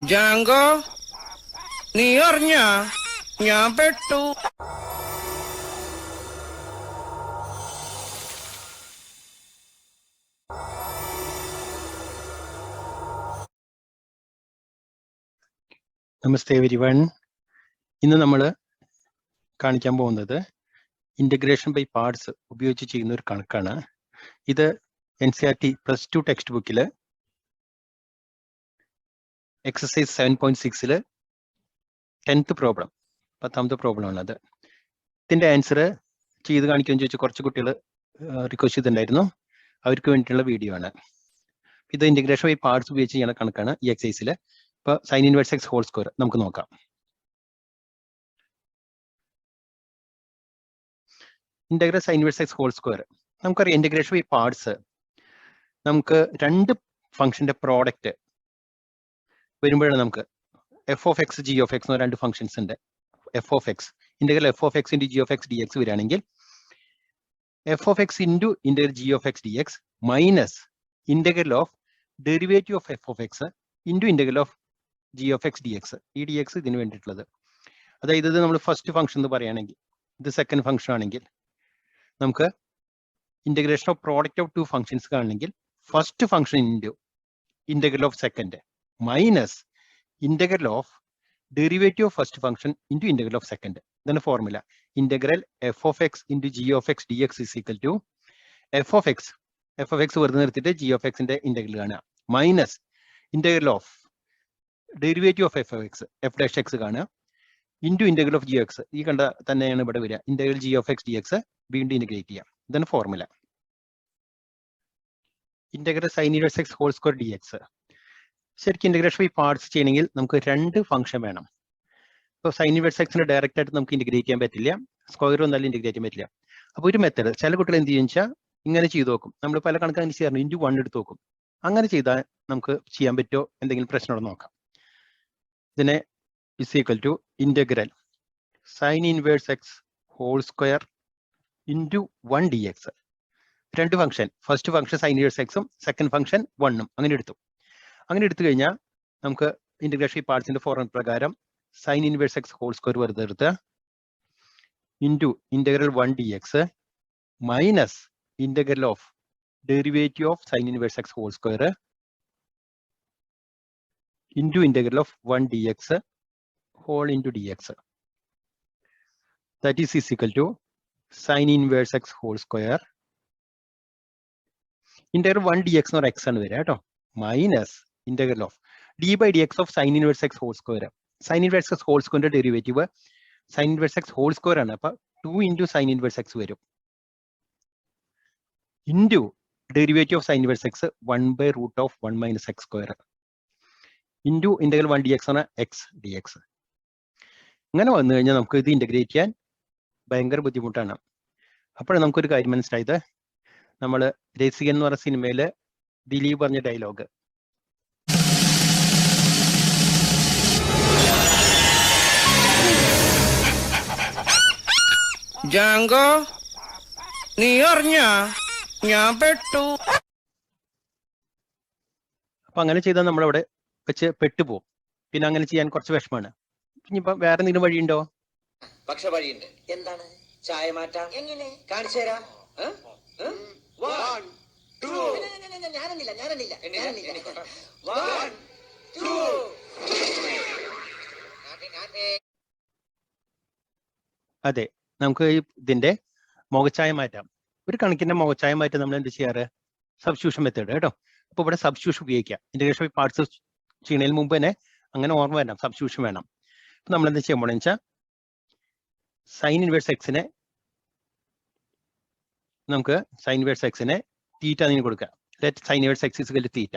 ജാങ്കോ, നീ അറിഞ്ഞ ഞാൻ പെട്ടു. നമസ്തേ എവരിവൺ. ഇന്ന് നമ്മൾ കാണിക്കാൻ പോകുന്നത് ഇന്റഗ്രേഷൻ ബൈ പാർട്സ് ഉപയോഗിച്ച് ചെയ്യുന്ന ഒരു കണക്കാണ്. ഇത് NCERT +2 ടെക്സ്റ്റ് ബുക്കിൽ എക്സസൈസ് 7.6 10th പ്രോബ്ലം 10ാമത്തെ പ്രോബ്ലം ആണത്. ഇതിന്റെ ആൻസർ ചെയ്ത് കാണിക്കുമെന്ന് ചോദിച്ചാൽ കുറച്ച് കുട്ടികൾ റിക്വസ്റ്റ് ചെയ്തിട്ടുണ്ടായിരുന്നു. അവർക്ക് വേണ്ടിയിട്ടുള്ള വീഡിയോ ആണ് ഇത്. ഇന്റഗ്രേഷൻ ബൈ പാർട്സ് ഉപയോഗിച്ച് ചെയ്യുന്ന കണക്കാണ് ഈ എക്സസൈസിൽ. ഇപ്പോൾ sine inverse x whole square നമുക്ക് നോക്കാം. Integral sine inverse x whole square നമുക്കറിയാം. ഇന്റഗ്രേഷൻ ബൈ പാർട്സ് നമുക്ക് രണ്ട് ഫംഗ്ഷന്റെ പ്രോഡക്റ്റ് വരുമ്പോഴാണ് നമുക്ക് f of x g of x എന്ന രണ്ട് ഫംഗ്ഷൻസ് ഉണ്ട്. F of x integral f of x into g of x d x വരികയാണെങ്കിൽ f of x into integral g of x d x minus integral of derivative of f of x into integral of G of x d X. ഈ D X ഇതിന് വേണ്ടിയിട്ടുള്ളത്. അതായത് ഇത് നമ്മൾ first function എന്ന് പറയുകയാണെങ്കിൽ ഇത് second function ആണെങ്കിൽ നമുക്ക് integration of product of two functions കാണണമെങ്കിൽ first function into integral of second minus integral of derivative of first function into integral of second. ഇതാണ് formula. Integral f of x into g of x d x is equal to f of x വെറുതെ നിർത്തിയിട്ട് g of എക്സിന്റെ integral കാണുക minus integral of derivative of f of x f dash x കാണുക into integral of g X. ഈ കണ്ട തന്നെയാണ് ഇവിടെ വരിക. Integral g of x d x വീണ്ടും ഇന്റഗ്രേറ്റ് ചെയ്യാം. ഇതാണ് formula. Integral sine inverse x whole square d x. ശരിക്കും ഇന്റഗ്രേഷൻ ബൈ പാർട്സ് ചെയ്യണമെങ്കിൽ നമുക്ക് രണ്ട് ഫംഗ്ഷൻ വേണം. ഇപ്പോൾ സൈൻ ഇൻവേഴ്സ് എക്സിന് ഡയറക്റ്റ് ആയിട്ട് നമുക്ക് ഇന്റഗ്രേറ്റ് ചെയ്യാൻ പറ്റില്ല, സ്ക്വയർ ഒന്നാലും ഇന്റഗ്രേറ്റ് ചെയ്യാൻ പറ്റില്ല. അപ്പോൾ ഒരു മെത്തേഡ് ചില കുട്ടികൾ എന്ത് ചെയ്യുക വെച്ചാൽ ഇങ്ങനെ ചെയ്ത് നോക്കും. നമ്മൾ പല കണക്ക് അനുസരിച്ച് ഇൻറ്റു 1 എടുത്ത് നോക്കും. അങ്ങനെ ചെയ്താൽ നമുക്ക് ചെയ്യാൻ പറ്റുമോ, എന്തെങ്കിലും പ്രശ്നമുണ്ടോ നോക്കാം. ഇതിനെ is equal to integral sine inverse x whole square into 1 d x. രണ്ട് function, first function sine inverse എക്സും സെക്കൻഡ് ഫംഗ്ഷൻ 1ഉം അങ്ങനെ എടുത്തു. അങ്ങനെ എടുത്തു കഴിഞ്ഞാൽ നമുക്ക് ഇന്റഗ്രേഷൻ പാർട്സിന്റെ ഫോർമുല പ്രകാരം sine inverse x whole square വെറുതെ എടുത്ത് into integral 1 d x minus integral of derivative of sine inverse x whole square into integral of 1 d x whole into d x. That is equal to sine inverse x whole square integral 1 d x എന്ന് പറഞ്ഞാൽ x ആണ് വരിക കേട്ടോ, minus integral of d by d x of sine inverse x whole square. Sine inverse x whole സ്ക്വയറിന്റെ derivative sine inverse x whole square ആണ്. അപ്പൊ 2 into sine inverse x വരും into derivative of sine inverse x 1 by root of 1 minus x square into integral 1 d x ആണ് X d X. അങ്ങനെ വന്നു കഴിഞ്ഞാൽ നമുക്ക് ഇത് ഇന്റഗ്രേറ്റ് ചെയ്യാൻ ഭയങ്കര ബുദ്ധിമുട്ടാണ്. അപ്പോഴാണ് നമുക്കൊരു കാര്യം മനസ്സിലായത്. നമ്മൾ രസികൻ എന്ന് പറഞ്ഞ സിനിമയില് ദിലീപ് പറഞ്ഞ ഡയലോഗ്, ജാങ്കോ, നീ അറിഞ്ഞ ഞാൻ പെട്ടു. അപ്പൊ അങ്ങനെ ചെയ്താൽ നമ്മളവിടെ വെച്ച് പെട്ടുപോകും. പിന്നെ അങ്ങനെ ചെയ്യാൻ കുറച്ച് വിഷമാണ്. ഇനിയിപ്പോ വേറെ എന്തെങ്കിലും വഴിയുണ്ടോ? പക്ഷെ വഴിയുണ്ട്. എന്താണ്? ചായ മാറ്റാം. എങ്ങനെ? കാണിച്ചു തരാം. അതെ, നമുക്ക് ഇതിന്റെ മുഖച്ഛായ മാറ്റാം. ഒരു കണക്കിന്റെ മുഖച്ഛായ മാറ്റാൻ നമ്മൾ എന്ത് ചെയ്യാറ്? സബ്സ്റ്റിറ്റ്യൂഷൻ മെത്തേഡ് കേട്ടോ. അപ്പൊ ഇവിടെ സബ്സ്റ്റിറ്റ്യൂഷൻ ഉപയോഗിക്കാം. ഇന്റഗ്രേഷൻ ബൈ പാർട്സ് ചെയ്യുന്നതിന് മുമ്പ് തന്നെ അങ്ങനെ ഓർമ്മ വരണം, സബ്സ്റ്റിറ്റ്യൂഷൻ വേണം. അപ്പൊ നമ്മൾ എന്താ ചെയ്യാൻ പോണെന്ന് വെച്ചാൽ സൈൻ ഇൻവേഴ്സ് എക്സിനെ നമുക്ക് സൈൻ ഇൻവേഴ്സ് എക്സിനെ തീറ്റ എന്ന് കൊടുക്കുക. Let sine inverse x is equal to theta.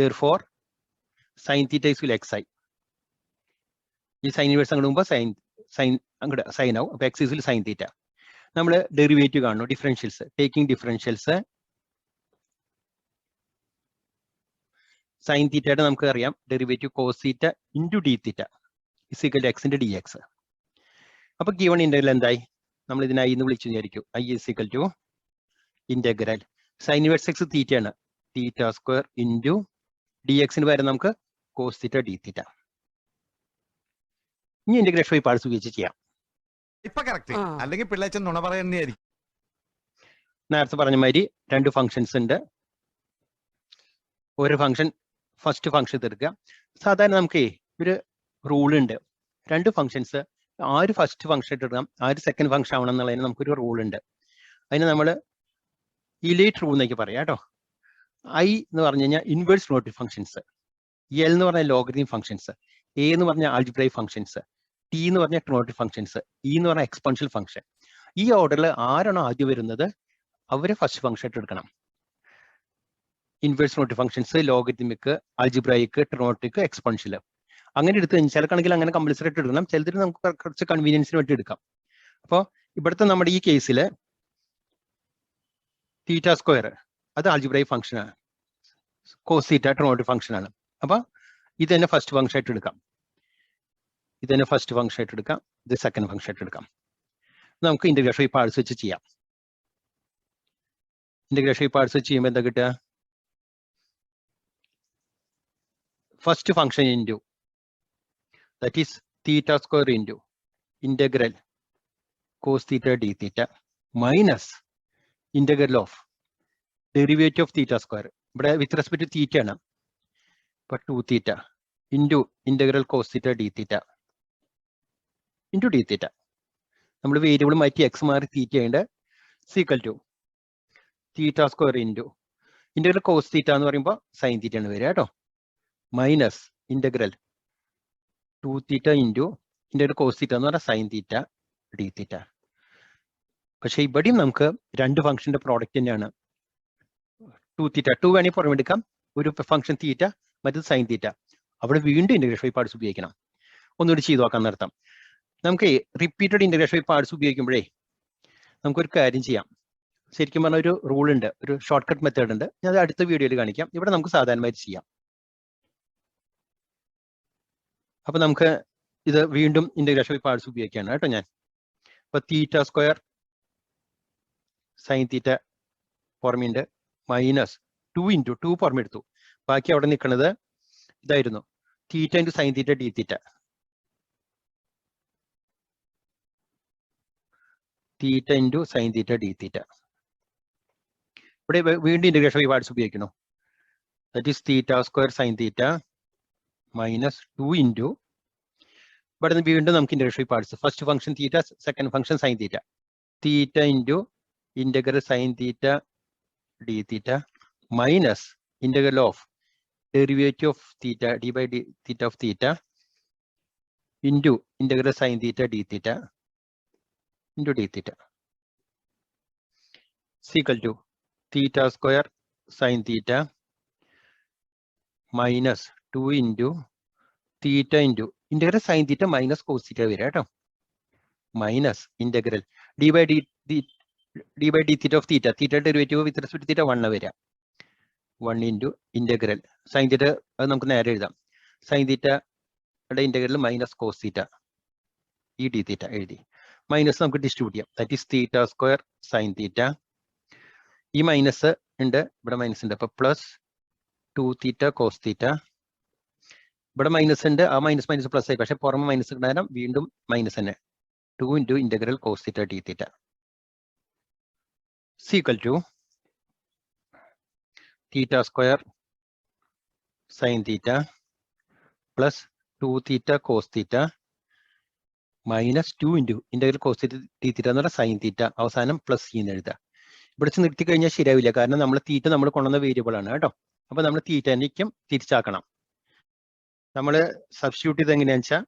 therefore sine theta is equal x ഐ. ഈ സൈൻ ഇൻവേഴ്സ് അങ്ങോട്ട് മുമ്പ് അങ്ങോട്ട് സൈൻ ആവും. അപ്പൊ x is equal sine theta. നമ്മൾ ഡെറിവേറ്റീവ് കാണുന്നു, ഡിഫറൻഷ്യൽസ്. ടേക്കിംഗ് ഡിഫറൻഷ്യൽസ് സൈൻ തീറ്റയുടെ നമുക്ക് അറിയാം derivative cos theta into d theta is equal to എക്സിന്റെ ഡി എക്സ്. അപ്പൊ ഗിവൺ ഇന്റഗ്രൽ എന്തായി? നമ്മൾ ഇതിനെ ഐ എന്ന് വിളിച്ചു വിചാരിക്കും. I is equal to integral sine inverse x തീറ്റയാണ്, തീറ്റ സ്ക്വയർ ഇൻറ്റു ഡി എക്സിന് പകരം നമുക്ക് കോസ് തീറ്റ ഡി തീറ്റ. ഇനി ഇന്റഗ്രേഷൻ ബൈ പാർട്സ് ഉപയോഗിച്ച് ചെയ്യാം. ഇപ്പൊ കറക്റ്റ്, അല്ലെങ്കിൽ പിള്ളേച്ചൻ നുണ പറയുന്നതായിരിക്കും. നേരത്തെ പറഞ്ഞ മാതിരി രണ്ട് ഫംഗ്ഷൻസ് ഉണ്ട്. ഒരു ഫംഗ്ഷൻ ഫസ്റ്റ് ഫംഗ്ഷൻ തീർക്കുക. സാധാരണ നമുക്ക് ഒരു റൂൾ ഉണ്ട്. രണ്ട് ഫംഗ്ഷൻസ് ആര് ഫസ്റ്റ് ഫംഗ്ഷൻ എടുക്കാം ആര് സെക്കൻഡ് ഫംഗ്ഷൻ ആവണം എന്നുള്ളതിന് നമുക്കൊരു റൂൾ ഉണ്ട്. അതിന് നമ്മൾ ഇലേറ്റ് റൂൾ എന്നൊക്കെ പറയാം കേട്ടോ. ഐ എന്ന് പറഞ്ഞു കഴിഞ്ഞാൽ ഇൻവേഴ്സ് നോട്ടീവ് ഫംഗ്ഷൻസ്, എൽ എന്ന് പറഞ്ഞാൽ ലോഗരിതം ഫംഗ്ഷൻസ്, എ എന്ന് പറഞ്ഞാൽ ആൾജിബ്രൈക് ഫംഗ്ഷൻസ്, ടി എന്ന് പറഞ്ഞാൽ ട്രിഗണോമെട്രിക് ഫംഗ്ഷൻസ്, ഇ എന്ന് പറഞ്ഞാൽ എക്സ്പോണൻഷ്യൽ ഫംഗ്ഷൻ. ഈ ഓർഡറിൽ ആരാണോ ആദ്യം വരുന്നത് അവരെ ഫസ്റ്റ് ഫംഗ്ഷൻ ആയിട്ട് എടുക്കണം. ഇൻവേഴ്സ് നോട്ടീവ് functions, logarithmic, algebraic, trigonometric, exponential. അങ്ങനെ എടുത്തു കഴിഞ്ഞാൽ ചില കണക്കിൽ അങ്ങനെ കമ്പൽസറി ആയിട്ട് എടുക്കണം, ചിലതിൽ നമുക്ക് കുറച്ച് കൺവീനിയൻസിന് വേണ്ടി എടുക്കാം. അപ്പോൾ ഇവിടുത്തെ നമ്മുടെ ഈ കേസിൽ തീറ്റ സ്ക്വയർ അത് ആൾജിബ്രൈക് ഫംഗ്ഷൻ ആണ്, കോസ് തീറ്റ ട്രിഗണോമെട്രിക് ഫംഗ്ഷൻ ആണ്. അപ്പൊ ഇത് തന്നെ ഫസ്റ്റ് ഫംഗ്ഷൻ ആയിട്ട് എടുക്കാം, ഇത് തന്നെ ഫസ്റ്റ് ഫംഗ്ഷൻ ആയിട്ട് എടുക്കാം, ഇത് സെക്കൻഡ് ഫംഗ്ഷൻ ആയിട്ട് എടുക്കാം. നമുക്ക് ഇന്റഗ്രേഷൻ ബൈ പാർട്സ് വെച്ച് ചെയ്യാം. ഇന്റഗ്രേഷൻ ബൈ പാർട്സ് വെച്ച് ചെയ്യുമ്പോൾ എന്താ കിട്ടുക? First function into that is theta square into integral cos theta d theta minus integral of derivative of theta square. ഇവിടെ with respect to theta ആണ്. അപ്പോൾ 2 theta into integral cos theta d theta into d theta. നമ്മൾ variable മാറ്റി x മാറി theta ഉണ്ട്. Equal to theta square into integral cos theta എന്ന് പറയുമ്പോൾ sin theta ആണ് വരിക കേട്ടോ. Minus integral 2 theta into integral cos theta എന്ന് പറഞ്ഞാൽ sin theta d theta. പക്ഷെ ഇവിടെയും നമുക്ക് രണ്ട് ഫംഗ്ഷന്റെ പ്രോഡക്റ്റ് തന്നെയാണ്. 2 theta 2 വേണമെങ്കിൽ പുറമെ എടുക്കാം, ഒരു ഫംഗ്ഷൻ തീറ്റ മറ്റത് sin theta. അവിടെ വീണ്ടും ഇന്റഗ്രേഷൻ ബൈ പാർട്സ് ഉപയോഗിക്കണം. ഒന്നുകൂടി ചെയ്തു നോക്കാൻ നിർത്താം. നമുക്ക് റിപ്പീറ്റഡ് ഇന്റഗ്രേഷൻ ബൈ പാർട്സ് ഉപയോഗിക്കുമ്പോഴേ നമുക്കൊരു കാര്യം ചെയ്യാം. ശരിക്കും പറഞ്ഞ ഒരു റൂൾ ഉണ്ട്, ഒരു ഷോർട്ട് കട്ട് മെത്തേഡ് ഉണ്ട്. ഞാൻ അത് അടുത്ത വീഡിയോയിൽ കാണിക്കാം. ഇവിടെ നമുക്ക് സാധാരണമായി ചെയ്യാം. അപ്പൊ നമുക്ക് ഇത് വീണ്ടും ഇന്റഗ്രേഷൻ ബൈ പാർട്സ് ഉപയോഗിക്കുകയാണ് കേട്ടോ ഞാൻ. അപ്പൊ തീറ്റ സ്ക്വയർ സൈൻ തീറ്റ പുറമേണ്ട് മൈനസ് 2 ഇൻറ്റു 2 പുറമെ എടുത്തു. ബാക്കി അവിടെ നിൽക്കുന്നത് ഇതായിരുന്നു, theta into sine theta d theta. Theta into sine theta d theta. ഇവിടെ വീണ്ടും ഇന്റഗ്രേഷൻ ബൈ പാർട്സ് ഉപയോഗിക്കുന്നു. That is theta square sine theta minus 2 into ഇവിടെ നിന്ന് വീണ്ടും നമുക്ക് integration by parts. First function theta, second function sine theta. Theta into integral sine theta d theta minus integral of derivative of theta d by d theta of theta into integral sine theta d theta into d theta equal to theta square sine theta minus 2 into theta into integral sine theta minus cos theta വരിക കേട്ടോ. Minus integral d by d theta of theta, theta derivative with respect theta 1 വരിക. 1 into integral sine തീറ്റ, അത് നമുക്ക് നേരെ എഴുതാം. Sign തീറ്റയുടെ integral minus cos തീറ്റ ഈ D തീറ്റ എഴുതി. മൈനസ് നമുക്ക് ഡിസ്ട്രിബ്യൂട്ട് ചെയ്യാം. That is theta square sine തീറ്റ. ഈ മൈനസ് ഉണ്ട്, ഇവിടെ മൈനസ് ഉണ്ട്. അപ്പൊ പ്ലസ് 2 തീറ്റ കോസ് തീറ്റ. ഇവിടെ മൈനസ് ഉണ്ട്, ആ മൈനസ് മൈനസ് പ്ലസ് ആയി. പക്ഷെ പുറമെ മൈനസ് കാരണം വീണ്ടും മൈനസ് തന്നെ. 2 into integral cos theta d theta equal to theta square sine theta plus 2 theta cos theta minus 2 into integral cos theta d theta എന്ന് പറഞ്ഞാൽ സൈൻ തീറ്റ. അവസാനം പ്ലസ് എന്ന് എഴുതുക. ഇവിടെ വെച്ച് നിർത്തി കഴിഞ്ഞാൽ ശരിയാവില്ല, കാരണം നമ്മൾ തീറ്റ നമ്മൾ കൊണ്ടുവന്ന വേരിയബിൾ ആണ് കേട്ടോ. അപ്പൊ നമ്മൾ തീറ്റനിക്കും തിരിച്ചാക്കണം. നമ്മൾ സബ്സ്റ്റിറ്റ്യൂട്ട് ചെയ്ത് എങ്ങനെയാണെന്ന് വെച്ചാൽ,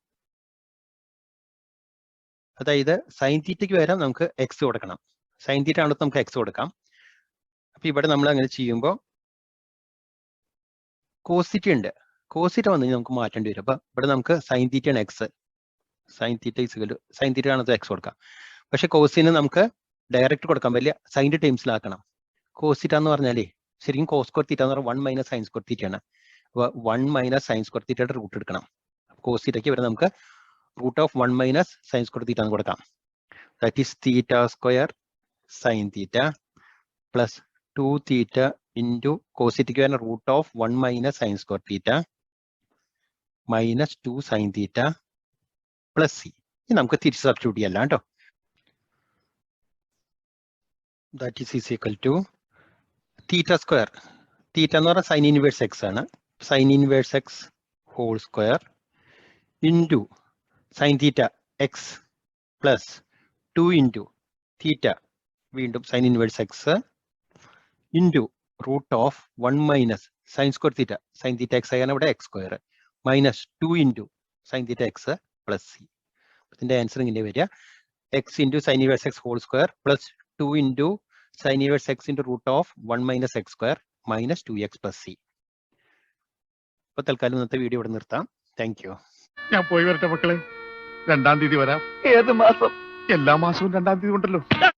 അതായത് സൈൻ തീറ്റയ്ക്ക് പകരം നമുക്ക് എക്സ് കൊടുക്കണം. സൈൻ തീറ്റ ആണെങ്കിൽ നമുക്ക് എക്സ് കൊടുക്കാം. അപ്പൊ ഇവിടെ നമ്മൾ അങ്ങനെ ചെയ്യുമ്പോൾ കോസ് തീറ്റ ഉണ്ട്, കോസ് തീറ്റ വന്നു കഴിഞ്ഞാൽ നമുക്ക് മാറ്റേണ്ടി വരും. അപ്പൊ ഇവിടെ നമുക്ക് സൈൻ തീറ്റ ആണ് X, sine theta ഇസുകൾ sine theta ആണെങ്കിൽ എക്സ് കൊടുക്കാം. പക്ഷെ കോസിന് നമുക്ക് ഡയറക്റ്റ് കൊടുക്കാൻ പറ്റില്ല, സൈൻ്റെ ടൈംസിലാക്കണം. കോസ് തീറ്റ എന്ന് പറഞ്ഞാലേ ശരിക്കും കോസ് സ്ക്വയർ തീറ്റ എന്ന് പറഞ്ഞാൽ 1 മൈനസ് സൈൻ സ്ക്വയർ തീറ്റ ആണ്. 1 മൈനസ് സൈൻ സ്ക്വയർ തീറ്റയുടെ റൂട്ട് എടുക്കണം. കോസ് തീറ്റയ്ക്ക് വരെ നമുക്ക് root of 1 minus sine square theta എന്ന് കൊടുക്കാം. That is theta square sine theta plus 2 theta into cos തീറ്റയ്ക്ക് വരെ root of 1 minus sine square theta minus 2 sine theta plus c. ഇനി നമുക്ക് തിരിച്ച് സബ്സ്റ്റിറ്റ്യൂട്ട് ചെയ്യാം കേട്ടോ. That is equal to theta square. Theta എന്ന് പറഞ്ഞാൽ സൈൻ ഇൻവേഴ്സ് എക്സ് ആണ്. Sine inverse x whole square into sine theta x plus 2 into theta വീണ്ടും sine inverse x into root of 1 minus sine square theta. Sine theta x ആയാണ് ഇവിടെ x square minus 2 into sine theta x plus c. ഇതിന്റെ answer ഇങ്ങനെ വരിക x into sine inverse x whole square plus 2 into sine inverse x into root of 1 minus x square minus 2x plus c. അപ്പൊ തൽക്കാലം ഇന്നത്തെ video ഇവിടെ നിർത്താം. Thank you. ഞാൻ പോയി വരട്ടെ മക്കളെ. 2-ാം തീയതി വരാം. ഏത് മാസം? എല്ലാ മാസവും 2-ാം തീയതി ഉണ്ടല്ലോ.